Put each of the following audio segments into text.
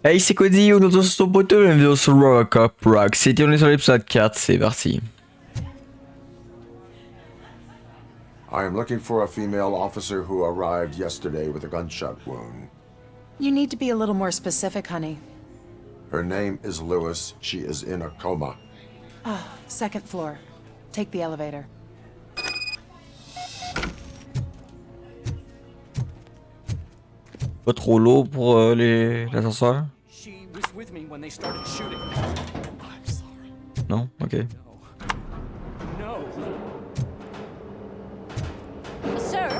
Hey, c'est Cody, on entend sur ton poteau, la vidéo sur RoboCop, Rock. C'était, on est sur l'épisode 4, c'est parti. I am looking for a female officer who arrived yesterday with a gunshot wound. You need to be a little more specific, honey. Her name is Lewis. She is in a coma. Ah, second floor. Take the elevator. Pas trop lourd pour l'ascenseur? She was with me when they started shooting. I'm sorry. Non? Ok. No. Sir,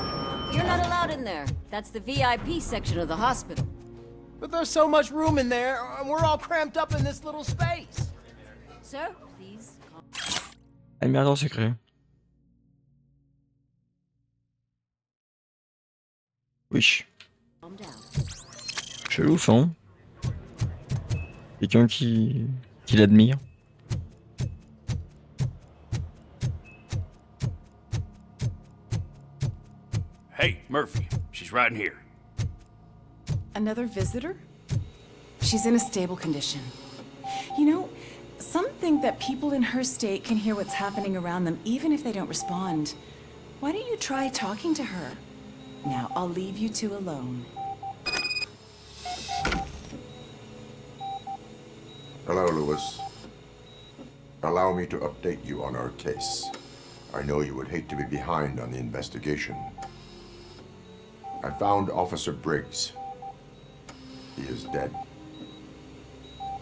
you're not allowed in there. That's the VIP section of the hospital. But there's so much room in there, and we're all cramped up in this little space. Sir, please. Admirateur secret. Wesh. Calm down. Chelou son. Quelqu'un qui l'admire. Hey, Murphy, she's right in here. Another visitor? She's in a stable condition. You know, some think that people in her state can hear what's happening around them even if they don't respond. Why don't you try talking to her? Now, I'll leave you two alone. Hello, Lewis. Allow me to update you on our case. I know you would hate to be behind on the investigation. I found Officer Briggs. He is dead.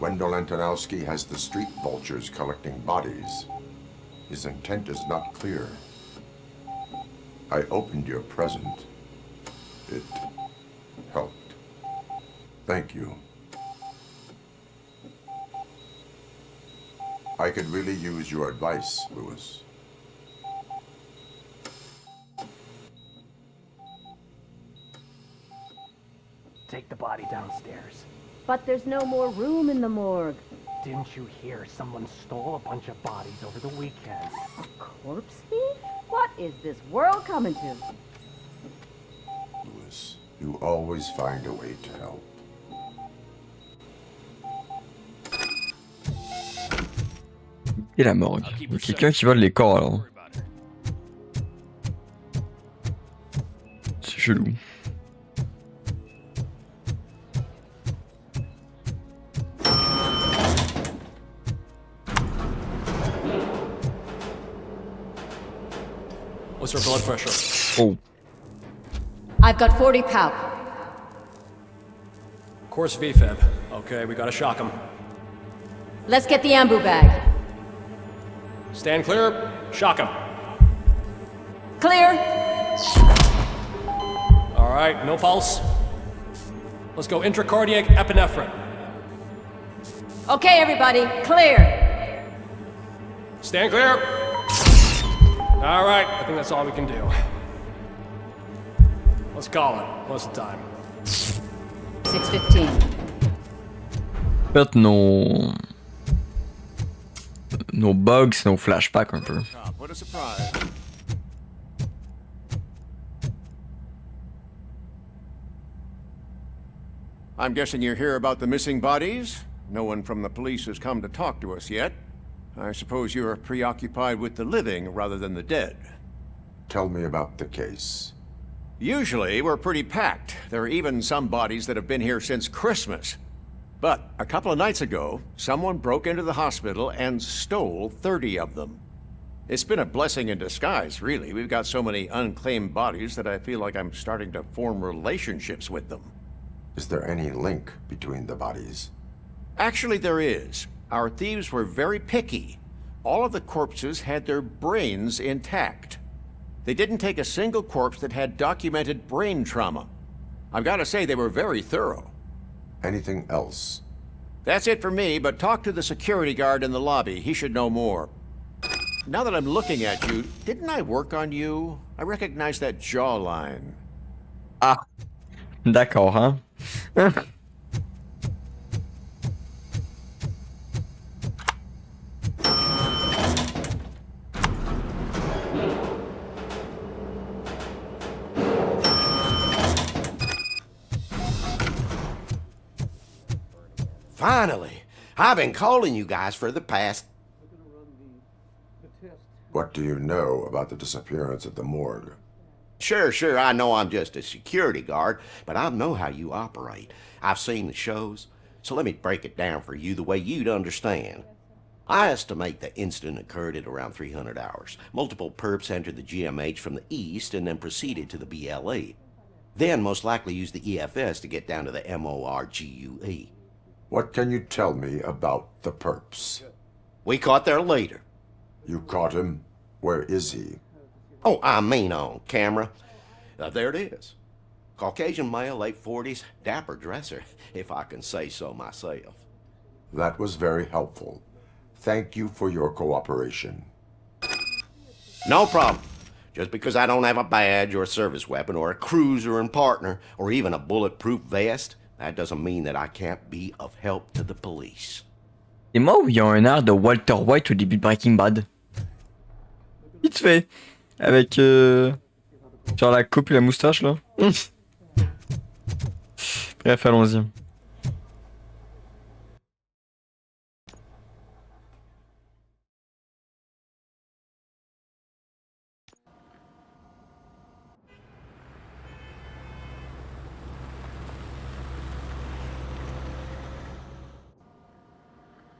Wendell Antonowski has the street vultures collecting bodies. His intent is not clear. I opened your present. It helped. Thank you. I could really use your advice, Lewis. Take the body downstairs. But there's no more room in the morgue. Didn't you hear someone stole a bunch of bodies over the weekend? A corpse thief? What is this world coming to? Lewis, you always find a way to help. Et la morgue. Il y a quelqu'un qui vole les corps alors. C'est chelou. What's her blood pressure? Oh. I've got 40 pow. Course VFib. Okay, we gotta shock him. Let's get the ambu bag. Stand clear. Shock him. Clear. All right, no pulse. Let's go intracardiac epinephrine. Okay, everybody, clear. Stand clear. All right, I think that's all we can do. Let's call it. What's the time? 6:15. En fait, nos bugs, c'est nos flashbacks un peu. What a surprise. I'm guessing you're here about the missing bodies? No one from the police has come to talk to us yet. I suppose you're preoccupied with the living rather than the dead. Tell me about the case. Usually, we're pretty packed. There are even some bodies that have been here since Christmas. But a couple of nights ago, someone broke into the hospital and stole 30 of them. It's been a blessing in disguise, really. We've got so many unclaimed bodies that I feel like I'm starting to form relationships with them. Is there any link between the bodies? Actually, there is. Our thieves were very picky. All of the corpses had their brains intact. They didn't take a single corpse that had documented brain trauma. I've got to say, they were very thorough. Anything else? That's it for me, but talk to the security guard in the lobby. He should know more. Now that I'm looking at you, didn't I work on you? I recognize that jawline. Ah, d'accord, hein? Finally. I've been calling you guys for the past... What do you know about the disappearance at the morgue? Sure, I know I'm just a security guard, but I know how you operate. I've seen the shows, so let me break it down for you the way you'd understand. I estimate the incident occurred at around 300 hours. Multiple perps entered the GMH from the east and then proceeded to the BLE. Then most likely used the EFS to get down to the MORGUE. What can you tell me about the perps? We caught their leader. You caught him? Where is he? Oh, I mean on camera. There it is. Caucasian male, late 40s, dapper dresser, if I can say so myself. That was very helpful. Thank you for your cooperation. No problem. Just because I don't have a badge or a service weapon or a cruiser and partner or even a bulletproof vest, that doesn't mean that I can't be of help to the police. C'est moi ou il y a un air de Walter White au début de Breaking Bad? Vite fait. Avec genre la coupe et la moustache là. Bref, allons-y.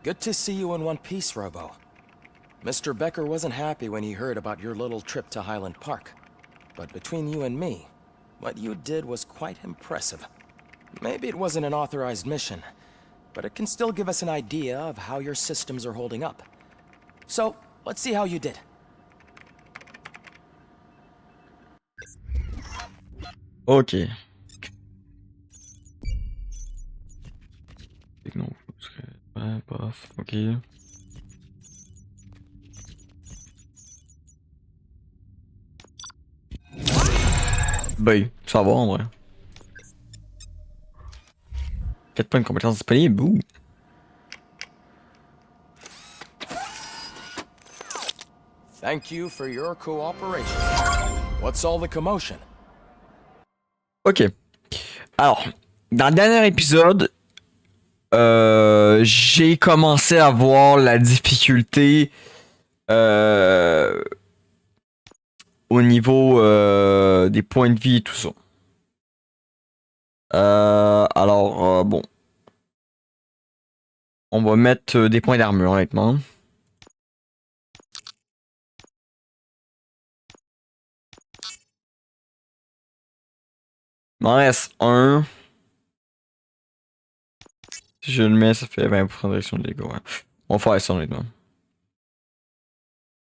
Good to see you in one piece, Robo. Mr. Becker wasn't happy when he heard about your little trip to Highland Park. But between you and me, what you did was quite impressive. Maybe it wasn't an authorized mission, but it can still give us an idea of how your systems are holding up. So, let's see how you did. Ok. Non, ouais, paf, ok. Ben, ça va en vrai. 4 points de compétences disponibles, bouh. Thank you for your cooperation. What's all the commotion? Ok. Alors, dans le dernier épisode, j'ai commencé à voir la difficulté au niveau des points de vie et tout ça. Alors, bon. On va mettre des points d'armure, honnêtement. Il m'en reste un. Si je le mets, ça fait 20% de réduction de dégâts. Ouais. On va faire ça, honnêtement.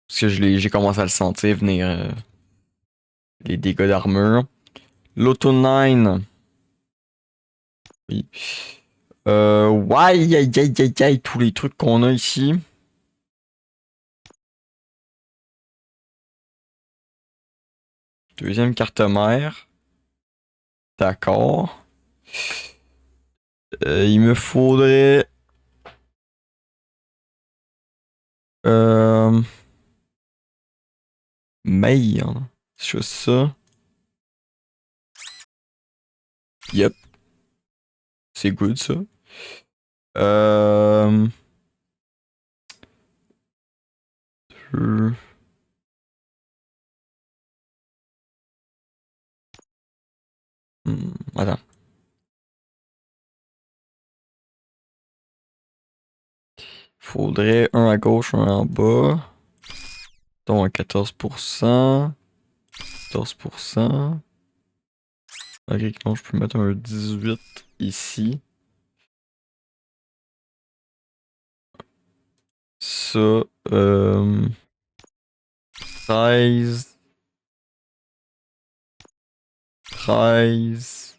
Parce que j'ai commencé à le sentir venir. Les dégâts d'armure. L'auto 9. Oui. Ouais, aïe, tous les trucs qu'on a ici. Deuxième carte mère. D'accord. Il me faudrait... Merde. C'est juste ça. Yep. C'est good ça. Deux. Attends. Faudrait un à gauche, un en bas. Donc 14%. 14%. Ok, non, je peux mettre un 18 ici. Ça, 13. 13.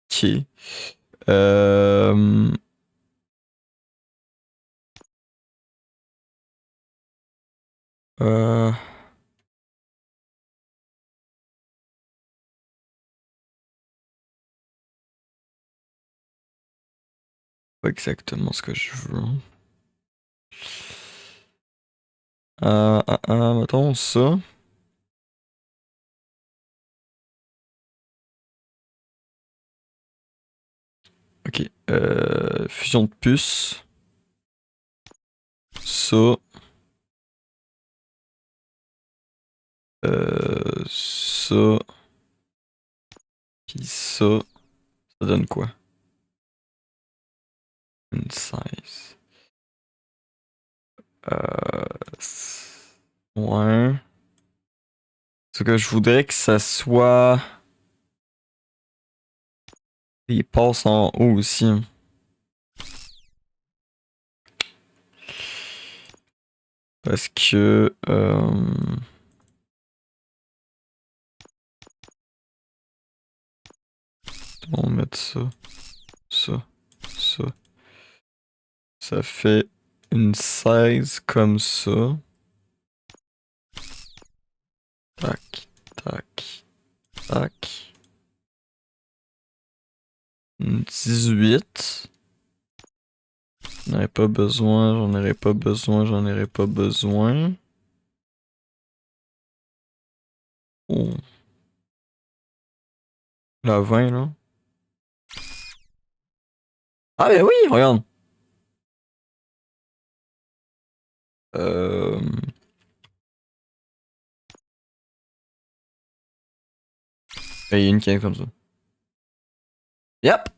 Ok. Pas exactement ce que je veux. Mettons ça. Ok. Fusion de puces. Ça. Ça. Puis ça. Ça donne quoi? Une 16. Ouais. Ce que je voudrais que ça soit. Des passes en haut aussi. Parce que. On va mettre ça. Ça. Ça. Ça fait une 16 comme ça. Tac, tac, tac. Une 18. J'en aurais pas besoin, j'en aurais pas besoin, j'en aurais pas besoin. Oh. La 20 là. Ah ben oui, regarde. Il y a une qui est comme ça. Yep.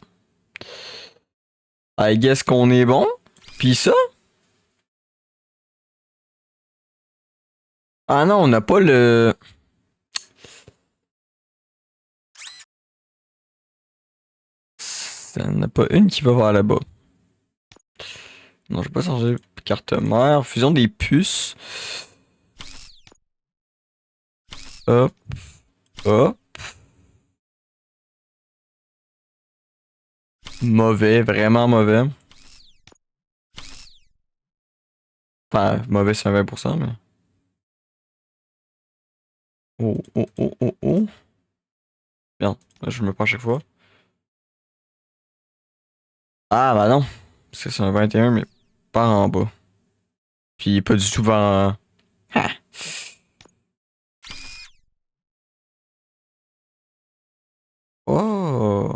I guess qu'on est bon. Puis ça? Ah non, on n'a pas le... Il n'y en a pas une qui va voir là-bas. Non, je vais pas changer carte mère. Fusion des puces. Hop. Hop. Mauvais, vraiment mauvais. Enfin, mauvais c'est un 20%, mais... Oh, oh, oh, oh, oh. Bien, je me prends à chaque fois. Ah bah non. Parce que c'est un 21, mais pas en bas. Puis pas du tout vers... Ah. Oh.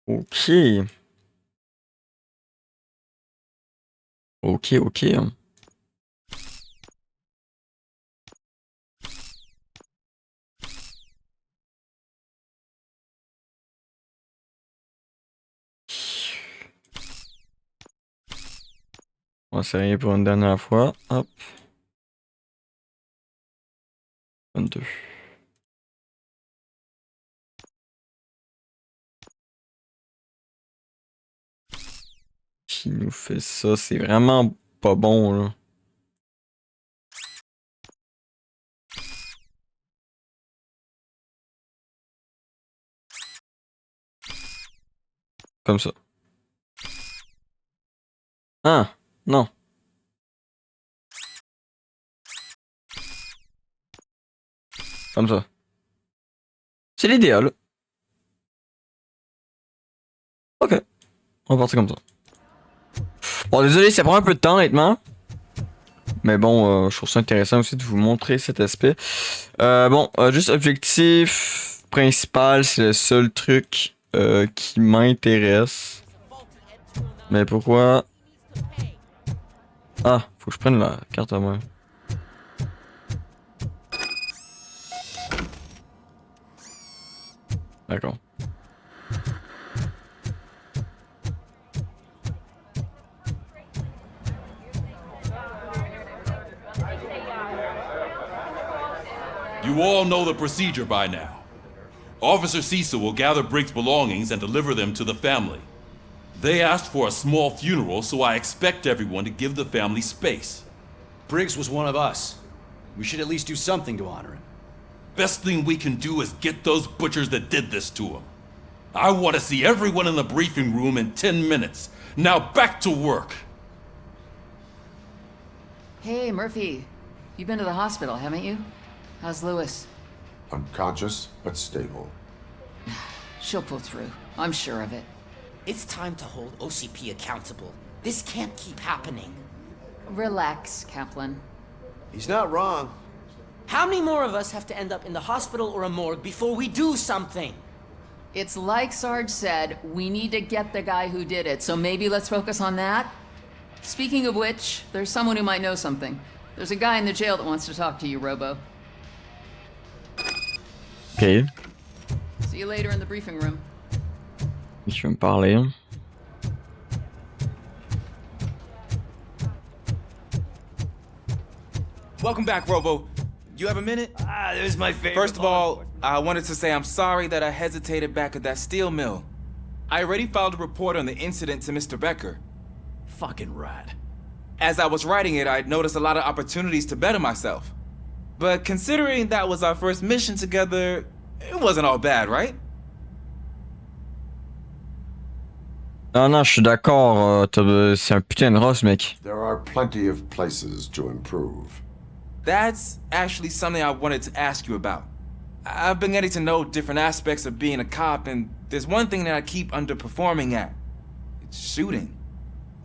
Ok. Ok, ok. On va essayer pour une dernière fois. Hop. 22. Qui nous fait ça? C'est vraiment pas bon, là. Comme ça. Ah, non. Comme ça. C'est l'idéal. Ok. On va partir comme ça. Bon, désolé, ça prend un peu de temps, honnêtement. Mais bon, je trouve ça intéressant aussi de vous montrer cet aspect. Bon, juste objectif principal, c'est le seul truc qui m'intéresse. Mais pourquoi? Ah, faut que je prenne la carte à moi. D'accord. You all know the procedure by now. Officer Cecil will gather Briggs' belongings and deliver them to the family. They asked for a small funeral, so I expect everyone to give the family space. Briggs was one of us. We should at least do something to honor him. Best thing we can do is get those butchers that did this to him. I want to see everyone in the briefing room in 10 minutes. Now back to work. Hey, Murphy. You've been to the hospital, haven't you? How's Lewis? Unconscious, but stable. She'll pull through. I'm sure of it. It's time to hold OCP accountable. This can't keep happening. Relax, Kaplan. He's not wrong. How many more of us have to end up in the hospital or a morgue before we do something? It's like Sarge said, we need to get the guy who did it, so maybe let's focus on that? Speaking of which, there's someone who might know something. There's a guy in the jail that wants to talk to you, Robo. Ok. See you later in the briefing room. Je vais me parler. Welcome back, Robo. You have a minute? There's my favorite. First of all, I wanted to say I'm sorry that I hesitated back at that steel mill. I already filed a report on the incident to Mr. Becker. Fucking rat. As I was writing it, I'd noticed a lot of opportunities to better myself. But considering that was our first mission together, it wasn't all bad, right? Non, non, je suis d'accord. C'est un putain de ross, mec. There are plenty of places to improve. That's actually something I wanted to ask you about. I've been getting to know different aspects of being a cop, and there's one thing that I keep underperforming at. It's shooting.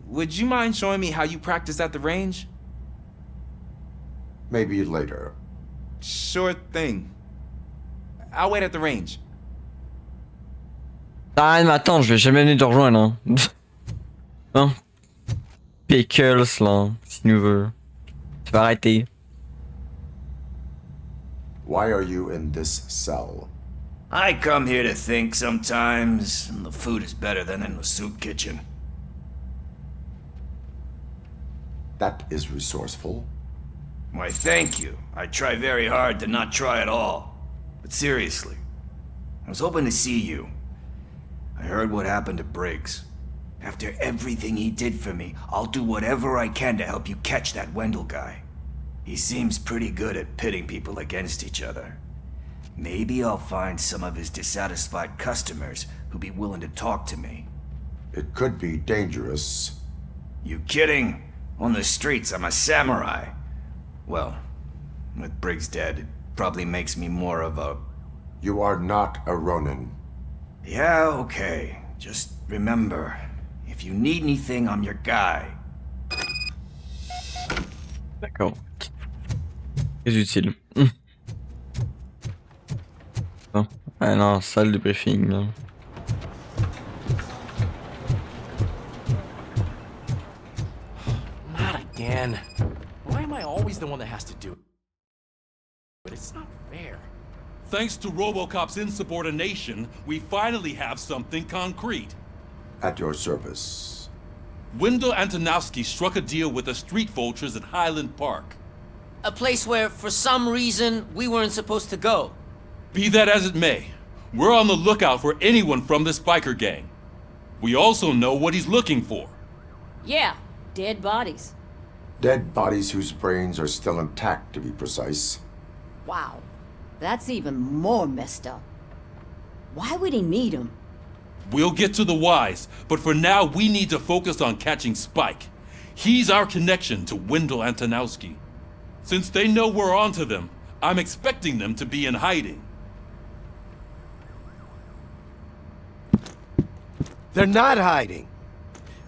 Would you mind showing me how you practice at the range? Maybe later. Sure thing. I'll wait at the range. Ah, mais attends, je vais jamais venir te rejoindre, hein. Non. Pickles, là, si tu veux. Tu vas arrêter. Why are you in this cell? I come here to think sometimes, and the food is better than in the soup kitchen. That is resourceful. Why, thank you. I try very hard to not try at all. But seriously, I was hoping to see you. I heard what happened to Briggs. After everything he did for me, I'll do whatever I can to help you catch that Wendell guy. He seems pretty good at pitting people against each other. Maybe I'll find some of his dissatisfied customers who'd be willing to talk to me. It could be dangerous. You kidding? On the streets, I'm a samurai. Well, with Briggs dead, it probably makes me more of a... You are not a Ronin. Yeah, okay. Just remember, if you need anything, I'm your guy. D'accord. Très utile. Non. Ah non, salle de briefing, là. Not again. Why am I always the one that has to do it? But it's not fair. Thanks to RoboCop's insubordination, we finally have something concrete. At your service. Wendell Antonowski struck a deal with the street vultures at Highland Park. A place where, for some reason, we weren't supposed to go. Be that as it may, we're on the lookout for anyone from this biker gang. We also know what he's looking for. Yeah, dead bodies. Dead bodies whose brains are still intact, to be precise. Wow, that's even more messed up. Why would he need them? We'll get to the whys, but for now we need to focus on catching Spike. He's our connection to Wendell Antonowski. Since they know we're onto them, I'm expecting them to be in hiding. They're not hiding.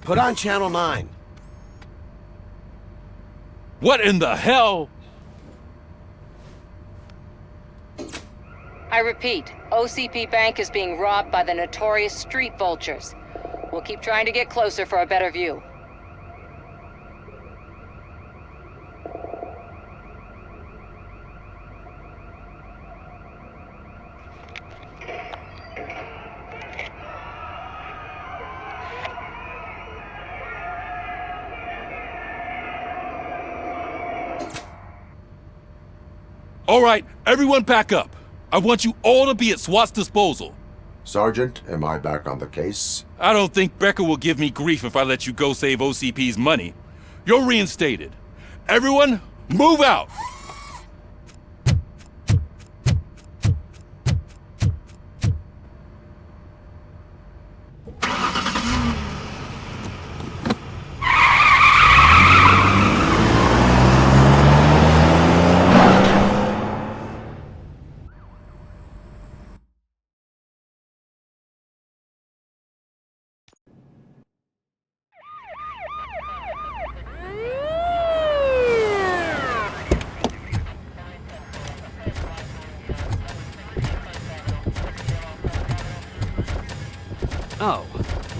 Put on Channel 9. What in the hell? I repeat, OCP Banque is being robbed by the notorious street vultures. We'll keep trying to get closer for a better view. All right, everyone back up. I want you all to be at SWAT's disposal. Sergeant, am I back on the case? I don't think Becker will give me grief if I let you go save OCP's money. You're reinstated. Everyone, move out!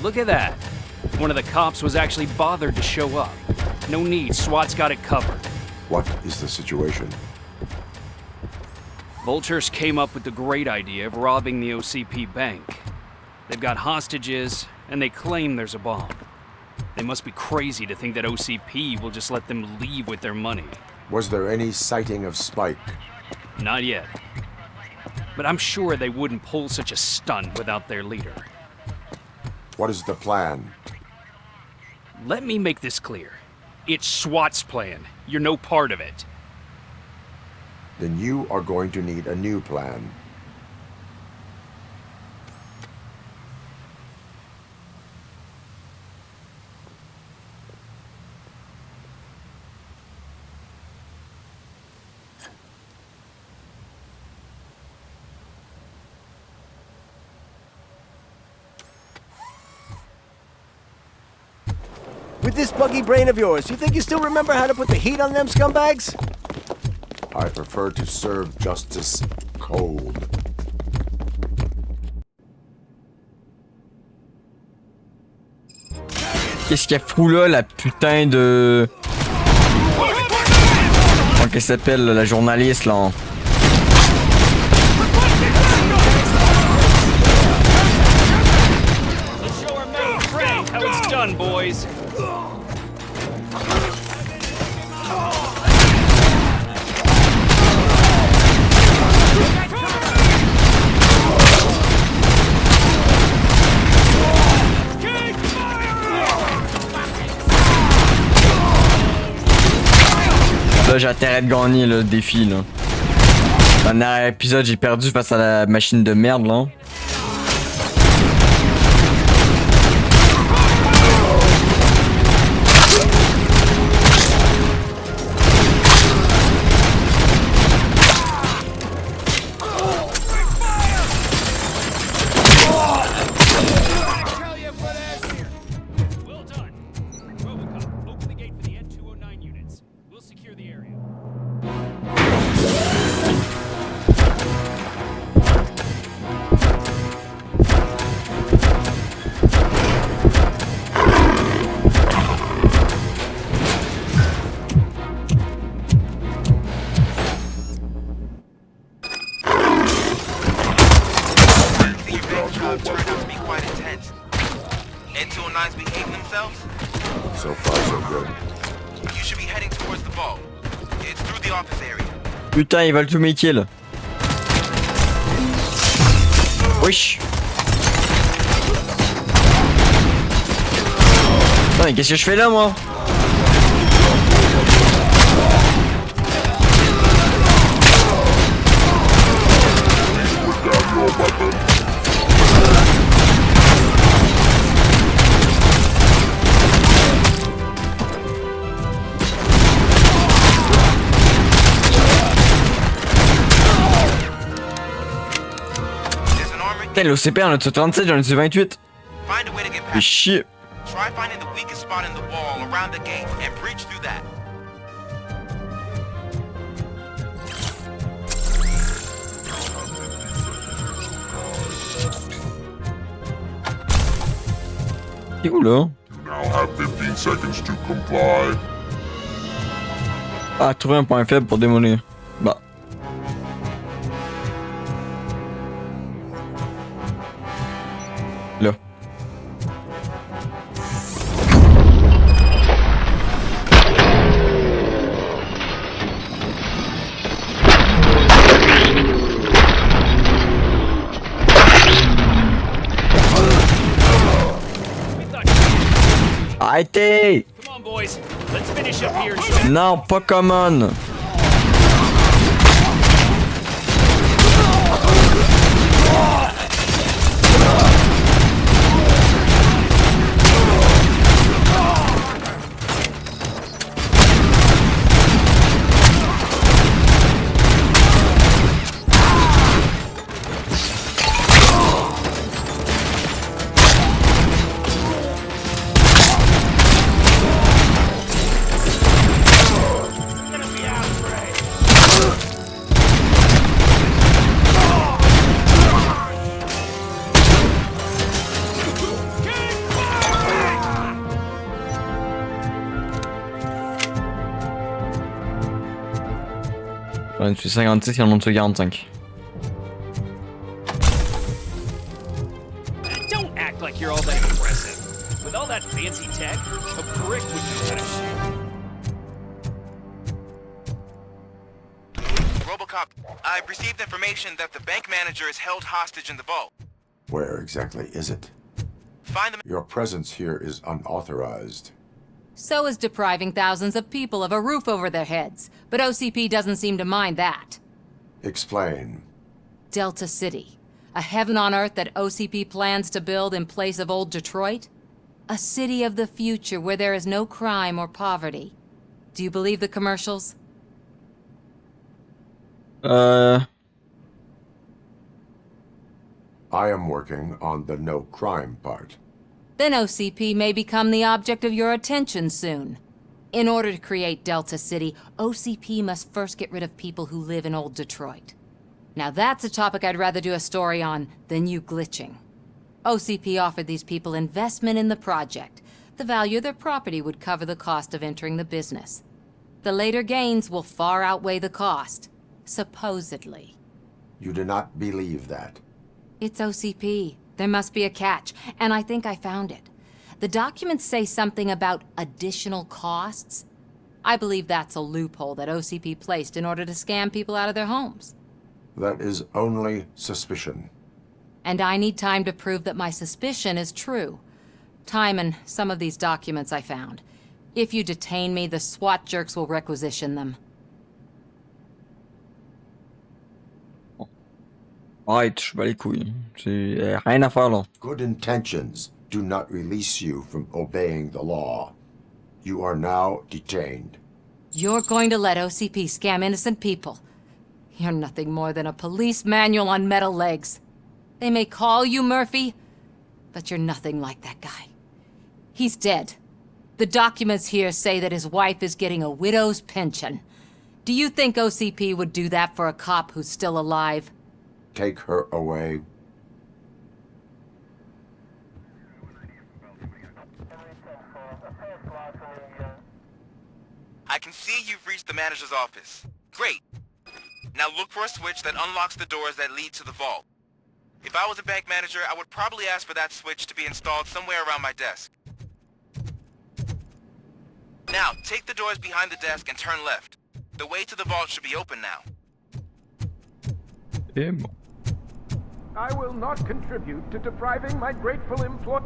look at that. One of the cops was actually bothered to show up. No need, SWAT's got it covered. What is the situation? Vultures came up with the great idea of robbing the OCP bank. They've got hostages, and they claim there's a bomb. They must be crazy to think that OCP will just let them leave with their money. Was there any sighting of Spike? Not yet. But I'm sure they wouldn't pull such a stunt without their leader. What is the plan? Let me make this clear. It's SWAT's plan. You're no part of it. Then you are going to need a new plan. With this buggy brain of yours, you think you still remember how to put the heat on them scumbags? I prefer to serve justice cold. Qu'est-ce qu'il y a fou là, la putain de... Comment qu'elle s'appelle, la journaliste là? Boys. Là j'ai intérêt de gagner le défi là. Dans le dernier épisode j'ai perdu face à la machine de merde là. Putain, ils veulent tous mes kills. Wesh. Putain, mais qu'est-ce que je fais là, moi? Putain, l'OCP en a-tu 37, j'en ai-tu 28? Fais chier. Try finding the weakest spot in the wall around the gate and breach through that. C'est où là? Now have 15 seconds to comply. Ah, trouver un point faible pour démolir. Bah. Là. Arrêtez! Non, pas common. J'en ai tué 56, il en a tué 45. Don't act like you're all that impressive. With all that fancy tech, a brick would know how to shoot. RoboCop, I've received information that the bank manager is held hostage in the vault. Where exactly is it? Find them. Your presence here is unauthorized. So is depriving thousands of people of a roof over their heads. But OCP doesn't seem to mind that. Explain. Delta City. A heaven on earth that OCP plans to build in place of old Detroit? A city of the future where there is no crime or poverty. Do you believe the commercials? I am working on the no crime part. Then OCP may become the object of your attention soon. In order to create Delta City, OCP must first get rid of people who live in old Detroit. Now that's a topic I'd rather do a story on than you glitching. OCP offered these people investment in the project. The value of their property would cover the cost of entering the business. The later gains will far outweigh the cost. Supposedly. You do not believe that. It's OCP. There must be a catch, and I think I found it. The documents say something about additional costs. I believe that's a loophole that OCP placed in order to scam people out of their homes. That is only suspicion. And I need time to prove that my suspicion is true. Time and some of these documents I found. If you detain me, the SWAT jerks will requisition them. Ouais, je bats les couilles. J'ai rien à faire là. Good intentions do not release you from obeying the law. You are now detained. You're going to let OCP scam innocent people. You're nothing more than a police manual on metal legs. They may call you Murphy, but you're nothing like that guy. He's dead. The documents here say that his wife is getting a widow's pension. Do you think OCP would do that for a cop who's still alive? Take her away. I can see you've reached the manager's office. Great. Now look for a switch that unlocks the doors that lead to the vault. If I was a bank manager, I would probably ask for that switch to be installed somewhere around my desk. Now, take the doors behind the desk and turn left. The way to the vault should be open now. Et bon. I will not contribute to depriving my grateful employee.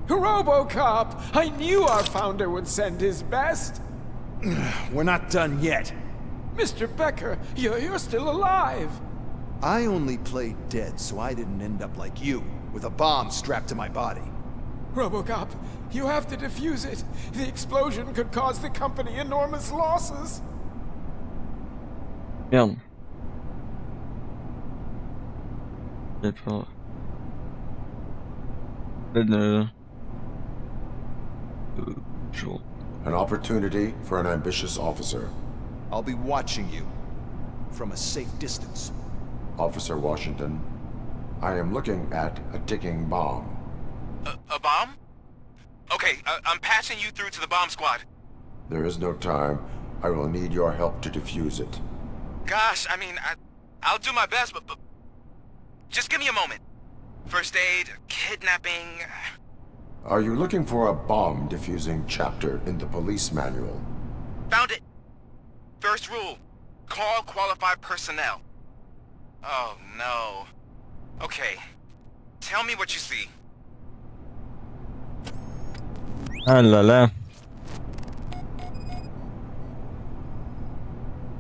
RoboCop! I knew our founder would send his best. We're not done yet. Mr. Becker, you're still alive. I only played dead so I didn't end up like you, with a bomb strapped to my body. RoboCop, you have to defuse it. The explosion could cause the company enormous losses. Merde. J'ai pas... An opportunity for an ambitious officer. I'll be watching you from a safe distance. Officer Washington, I am looking at a ticking bomb. A bomb? Okay, I'm passing you through to the bomb squad. There is no time. I will need your help to defuse it. Gosh, I mean, I'll do my best, but just give me a moment. First aid, kidnapping... Are you looking for a bomb defusing chapter in the police manual? Found it! First rule, call qualified personnel. Oh no. Okay, tell me what you see. Ah là là.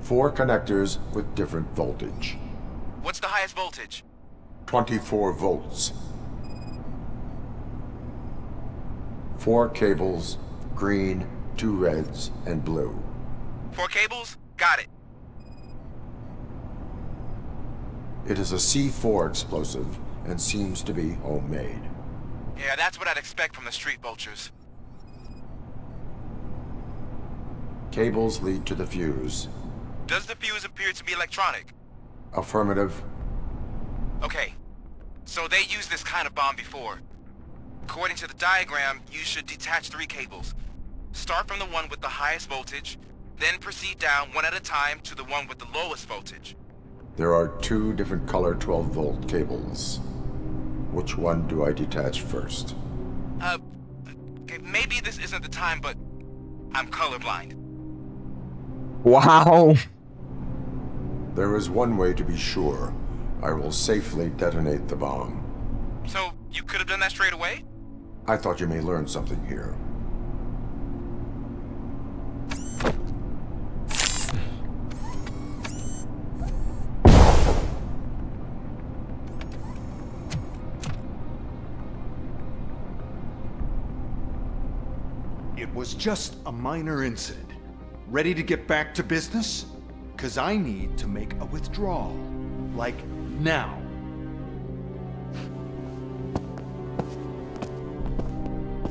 4 connectors with different voltage. What's the highest voltage? 24 volts. 4 cables, green, 2 reds, and blue. 4 cables? Got it. It is a C4 explosive and seems to be homemade. Yeah, that's what I'd expect from the street vultures. Cables lead to the fuse. Does the fuse appear to be electronic? Affirmative. Okay, so they used this kind of bomb before. According to the diagram, you should detach 3 cables. Start from the one with the highest voltage, then proceed down one at a time to the one with the lowest voltage. There are 2 different color 12-volt cables. Which one do I detach first? Okay, maybe this isn't the time, but I'm colorblind. Wow. There is one way to be sure. I will safely detonate the bomb. So, you could have done that straight away? I thought you may learn something here. It was just a minor incident. Ready to get back to business? 'Cause I need to make a withdrawal. Like, now.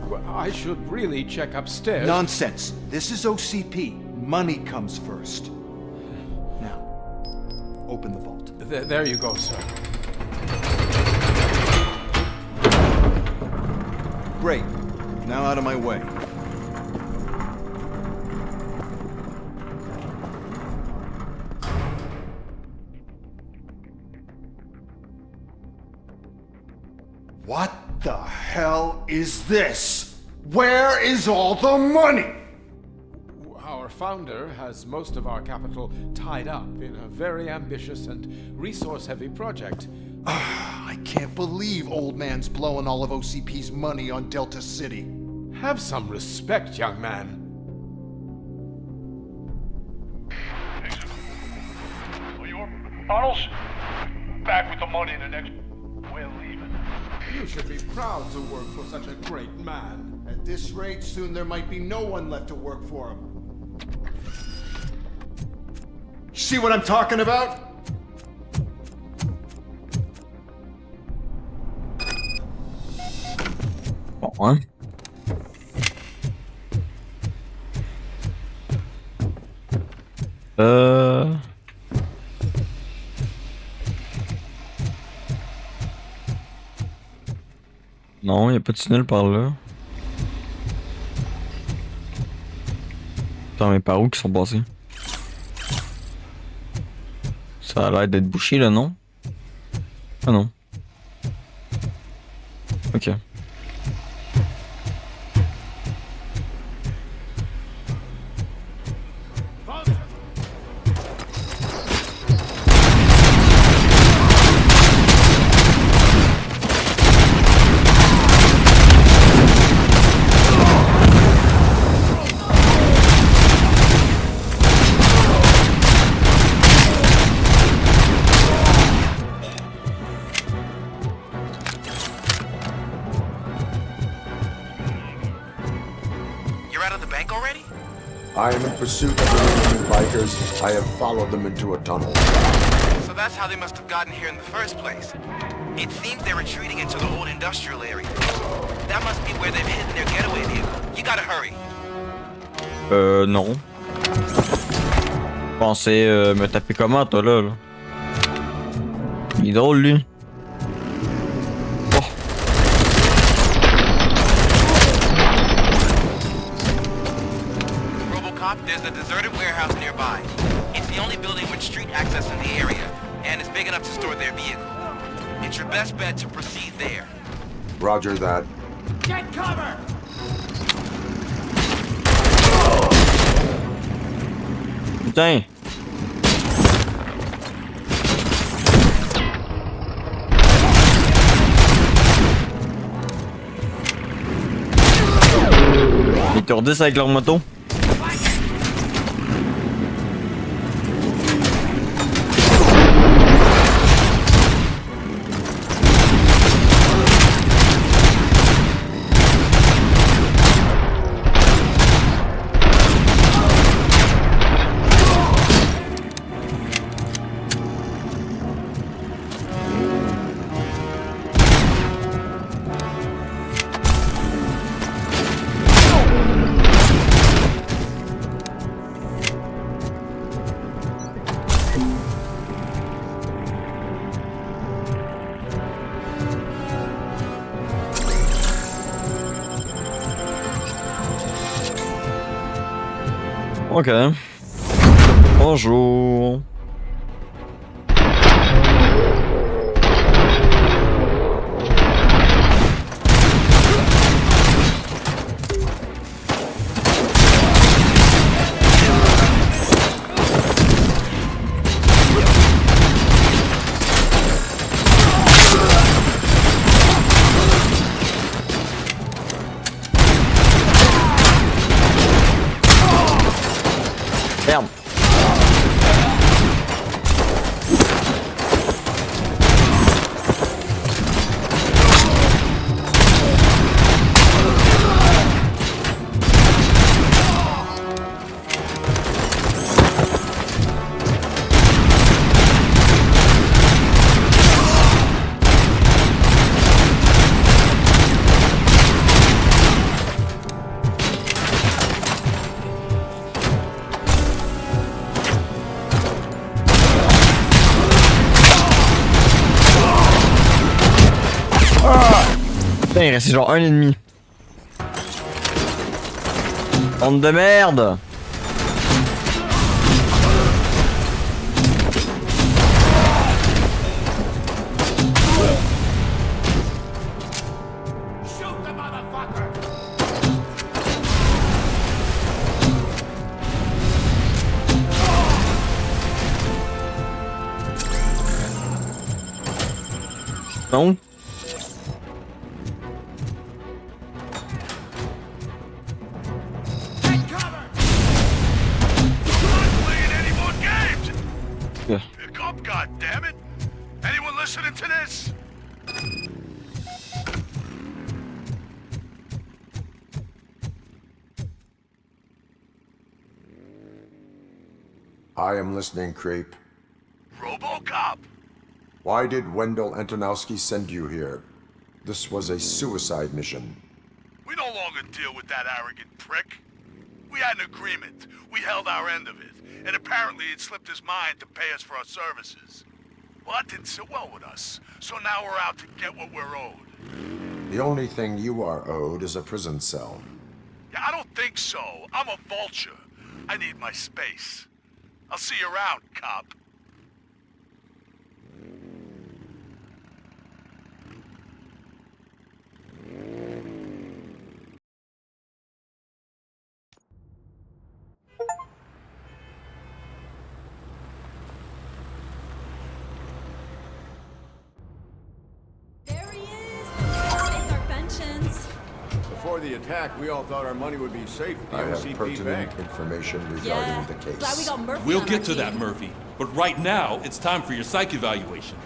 Well, I should really check upstairs. Nonsense. This is OCP. Money comes first. Now, open the vault. There you go, sir. Great. Now out of my way. What the hell is this? Where is all the money? Our founder has most of our capital tied up in a very ambitious and resource-heavy project. I can't believe old man's blowing all of OCP's money on Delta City. Have some respect, young man. Bottles? Back with the money in the next... We're leaving. You should be proud to work for such a great man. At this rate, soon there might be no one left to work for him. See what I'm talking about? On. Non, il n'y a pas de tunnel par là. Attends, mais par où qu'ils sont passés? Ça a l'air d'être bouché là, non? Ah non. Ok. I am in pursuit of the remaining bikers. I have followed them into a tunnel. So that's how they must have gotten here in the first place. It seems they're retreating into the old industrial area. That must be where they've hidden their getaway vehicle. You gotta hurry. Non. Pensez me taper comment toi là? Il est drôle lui. RoboCop, there's a deserted warehouse nearby. It's the only building with street access in the area, and it's big enough to store their vehicle. It's your best bet to proceed there. Roger that. Get cover! Putain! Ils tourdissent avec leur moto. Ok. Bonjour. Merde. Putain, il restait genre un ennemi. Bande de merde. Non. Pick up, goddammit! Anyone listening to this? I am listening, creep. RoboCop! Why did Wendell Antonowski send you here? This was a suicide mission. We no longer deal with that arrogant prick. We had an agreement. We held our end of it. And apparently it slipped his mind to pay us for our services. Well, that didn't sit well with us. So now we're out to get what we're owed. The only thing you are owed is a prison cell. Yeah, I don't think so. I'm a vulture. I need my space. I'll see you around, cop. Before the attack, we all thought our money would be safe at the I have OCP pertinent Bank. information regarding the case. Glad we got Murphy We'll on get our to that, team. Murphy. But right now, it's time for your psych evaluation.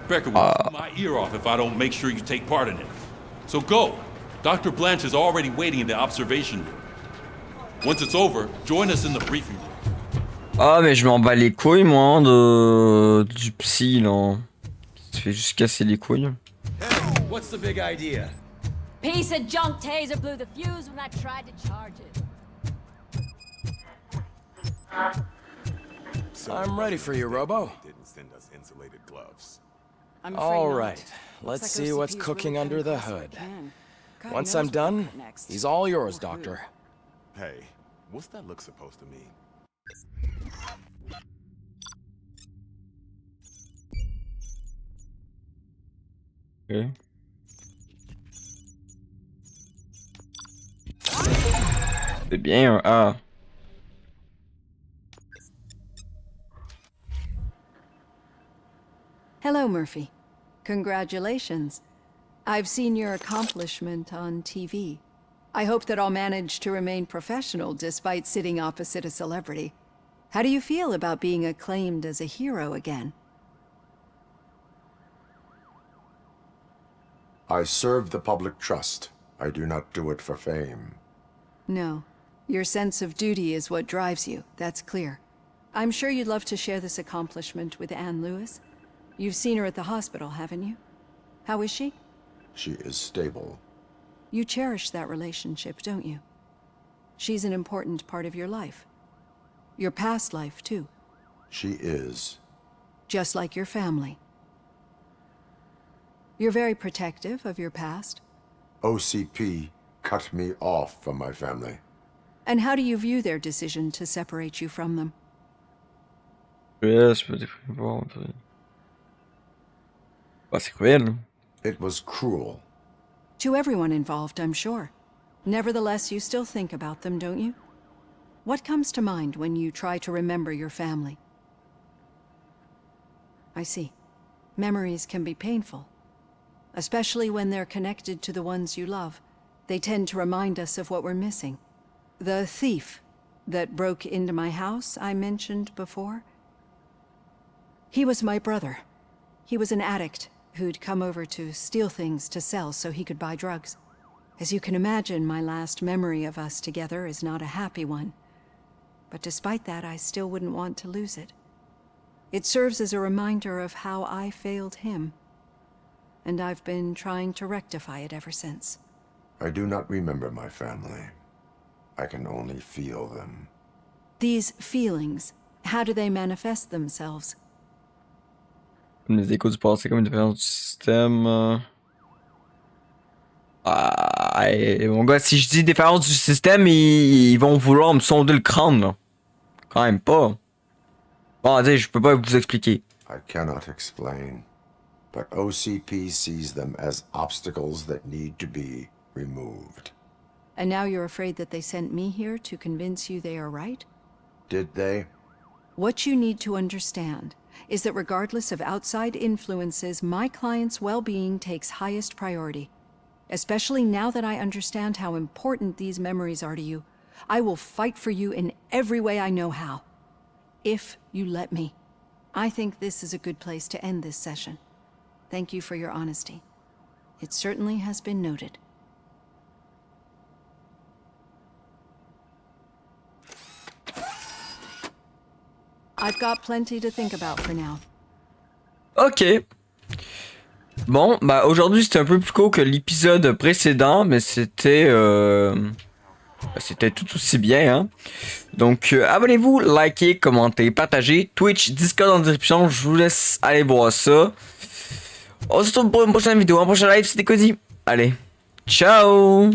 Becker will chew my ear off if I don't make sure you take part in it. So go. Dr. Blanche is already waiting in the observation room. Once it's over, join us in the briefing room. Ah mais je m'en bats les couilles moi du psy là. Ça fait juste casser les couilles. What's the big idea? Piece of junk taser blew the fuse when I tried to charge it. I'm ready for you, Robo. Didn't send us insulated gloves. I'm afraid All not. right, let's Looks see like what's OCP 's cooking really under the cutting hood. across what can. God Once knows I'm what done, they'll cut next. he's all yours, Or who. Doctor. Hey, what's that look supposed to mean? Ok. C'est bien un A. Hello, Murphy. Congratulations. I've seen your accomplishment on TV. I hope that I'll manage to remain professional despite sitting opposite a celebrity. How do you feel about being acclaimed as a hero again? I serve the public trust. I do not do it for fame. No. Your sense of duty is what drives you, that's clear. I'm sure you'd love to share this accomplishment with Anne Lewis. You've seen her at the hospital, haven't you? How is she? She is stable. You cherish that relationship, don't you? She's an important part of your life. Your past life, too. She is. Just like your family. You're very protective of your past. OCP cut me off from my family. And how do you view their decision to separate you from them? Yes, but if we want to... Bah, c'est cruel. It was cruel. To everyone involved, I'm sure. Nevertheless, you still think about them, don't you? What comes to mind when you try to remember your family? I see. Memories can be painful. Especially when they're connected to the ones you love. They tend to remind us of what we're missing. The thief that broke into my house I mentioned before? He was my brother. He was an addict who'd come over to steal things to sell so he could buy drugs. As you can imagine, my last memory of us together is not a happy one. But despite that, I still wouldn't want to lose it. It serves as a reminder of how I failed him. And I've been trying to rectify it ever since. I do not remember my family. I can only feel them. These feelings, how do they manifest themselves? Les échos du passé comme une différence du système. Mon gars, si je dis différence du système, ils vont vouloir me sonder le crâne, là. Quand même pas. Bon, allez, je peux pas vous expliquer. I cannot explain, but OCP sees them as obstacles that need to be removed. And now you're afraid that they sent me here to convince you they are right? Did they? What you need to understand is that regardless of outside influences, my client's well-being takes highest priority. Especially now that I understand how important these memories are to you. I will fight for you in every way I know how. If you let me. I think this is a good place to end this session. Thank you for your honesty. It certainly has been noted. I've got plenty to think about for now. Ok. Bon, bah aujourd'hui c'était un peu plus court que l'épisode précédent, mais c'était tout aussi bien, hein. Donc abonnez-vous, likez, commentez, partagez, Twitch, Discord en description, je vous laisse aller voir ça. On se retrouve pour une prochaine vidéo, un prochain live, c'était Cody. Allez, ciao!